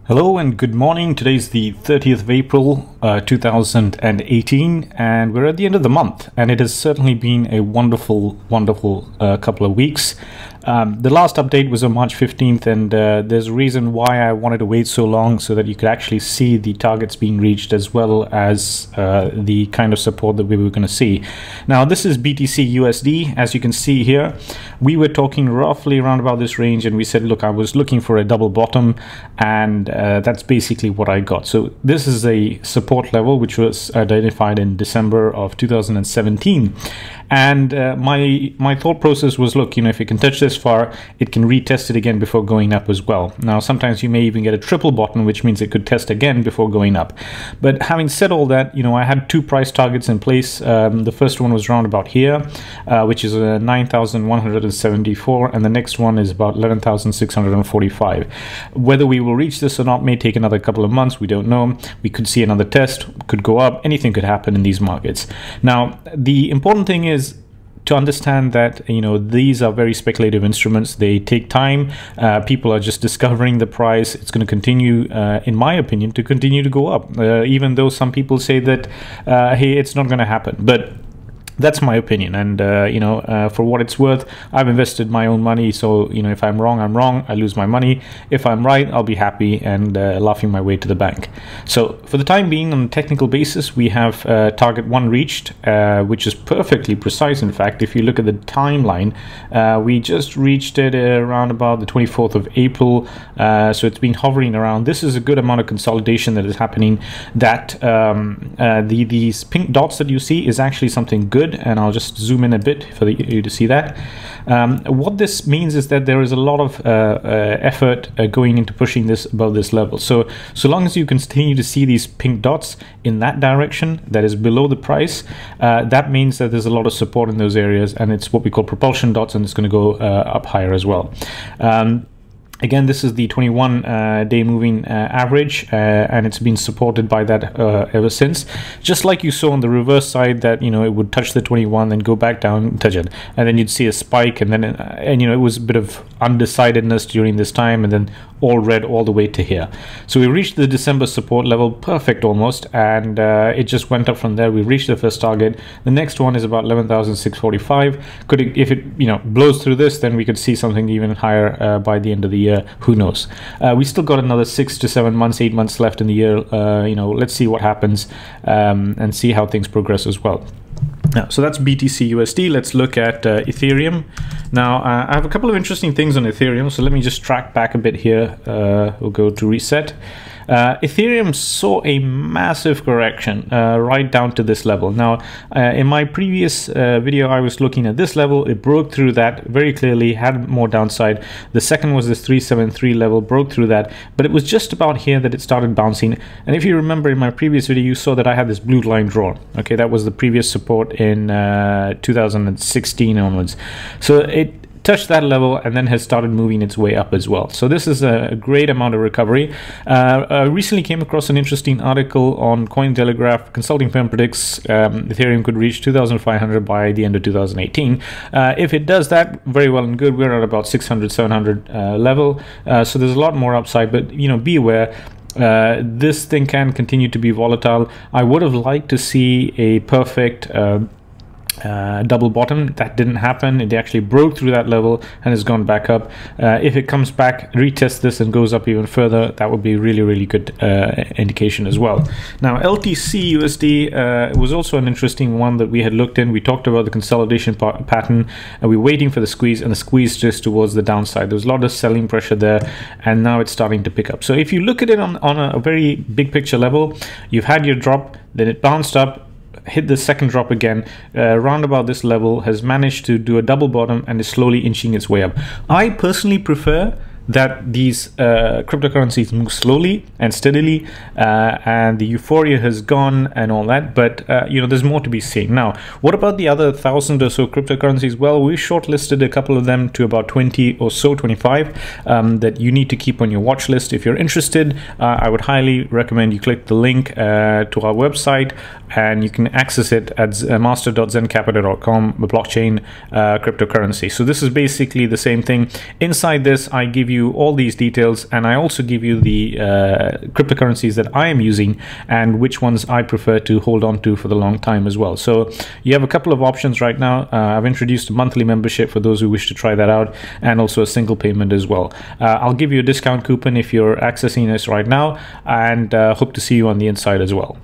Hello and good morning. Today's the 30th of April 2018 and we're at the end of the month, and it has certainly been a wonderful couple of weeks. The last update was on March 15th, and there's a reason why I wanted to wait so long, so that you could actually see the targets being reached as well as the kind of support that we were going to see. Now this is BTCUSD. As you can see here, we were talking roughly around about this range, and we said, look, I was looking for a double bottom, and that's basically what I got. So this is a support level which was identified in December of 2017, and my thought process was, look, if it can touch this far, it can retest it again before going up as well. Now sometimes you may even get a triple bottom, which means it could test again before going up. But having said all that, I had two price targets in place. The first one was around about here, which is 9,174, and the next one is about 11,645. Whether we will reach this or not may take another couple of months. We don't know. We could see another test, could go up. Anything could happen in these markets. Now the important thing is to understand that these are very speculative instruments. They take time. People are just discovering the price. It's going to continue, in my opinion, to continue to go up, even though some people say that hey, it's not going to happen. But that's my opinion, and for what it's worth, I've invested my own money, so if I'm wrong, I'm wrong. I lose my money. If I'm right, I'll be happy and laughing my way to the bank. So for the time being, on a technical basis, we have target 1 reached, which is perfectly precise. In fact, if you look at the timeline, we just reached it around about the 24th of April, so it's been hovering around. This is a good amount of consolidation that is happening. That these pink dots that you see is actually something good, and I'll just zoom in a bit for you to see that. What this means is that there is a lot of effort going into pushing this above this level. So long as you continue to see these pink dots in that direction, that is below the price, that means that there's a lot of support in those areas, and it's what we call propulsion dots, and it's going to go up higher as well. Again, this is the 21-day moving average, and it's been supported by that ever since. Just like you saw on the reverse side, that it would touch the 21, then go back down, touch it, and then you'd see a spike, and then it was a bit of undecidedness during this time, and then all red all the way to here. So we reached the December support level, perfect almost, and it just went up from there. We reached the first target. The next one is about 11,645. If it blows through this, then we could see something even higher by the end of the year. Who knows? We still got another 6 to 7 months, 8 months left in the year. Let's see what happens, and see how things progress as well. Now, so that's BTCUSD. Let's look at Ethereum. Now, I have a couple of interesting things on Ethereum, so let me just track back a bit here. We'll go to reset. Ethereum saw a massive correction right down to this level. Now, in my previous video, I was looking at this level. It broke through that very clearly, had more downside. The second was this 373 level, broke through that, but it was just about here that it started bouncing. And if you remember in my previous video, you saw that I had this blue line drawn. Okay, that was the previous support in 2016 onwards. So it touched that level and then has started moving its way up as well. So this is a great amount of recovery. I recently came across an interesting article on Cointelegraph. Consulting firm predicts Ethereum could reach 2,500 by the end of 2018. If it does that, very well and good. We're at about 600, 700 level. So there's a lot more upside, but be aware. This thing can continue to be volatile. I would have liked to see a perfect double bottom. That didn't happen. It actually broke through that level and has gone back up. If it comes back, retest this and goes up even further, that would be really good indication as well. Now LTCUSD was also an interesting one that we had looked in. We talked about the consolidation pattern, and we're waiting for the squeeze, and the squeeze just towards the downside. There was a lot of selling pressure there, and now it's starting to pick up. So if you look at it on a very big picture level, you've had your drop, then it bounced up, hit the second drop again, round about this level, has managed to do a double bottom and is slowly inching its way up. I personally prefer that these cryptocurrencies move slowly and steadily, and the euphoria has gone and all that, but there's more to be seen. Now, what about the other 1,000 or so cryptocurrencies? Well, we shortlisted a couple of them to about 20 or so, 25 that you need to keep on your watch list. If you're interested, I would highly recommend you click the link to our website, and you can access it at master.zencapital.com, the blockchain cryptocurrency. So this is basically the same thing. Inside this, I give you all these details, and I also give you the cryptocurrencies that I am using and which ones I prefer to hold on to for the long time as well. So you have a couple of options right now. I've introduced a monthly membership for those who wish to try that out, and also a single payment as well. I'll give you a discount coupon if you're accessing this right now, and hope to see you on the inside as well.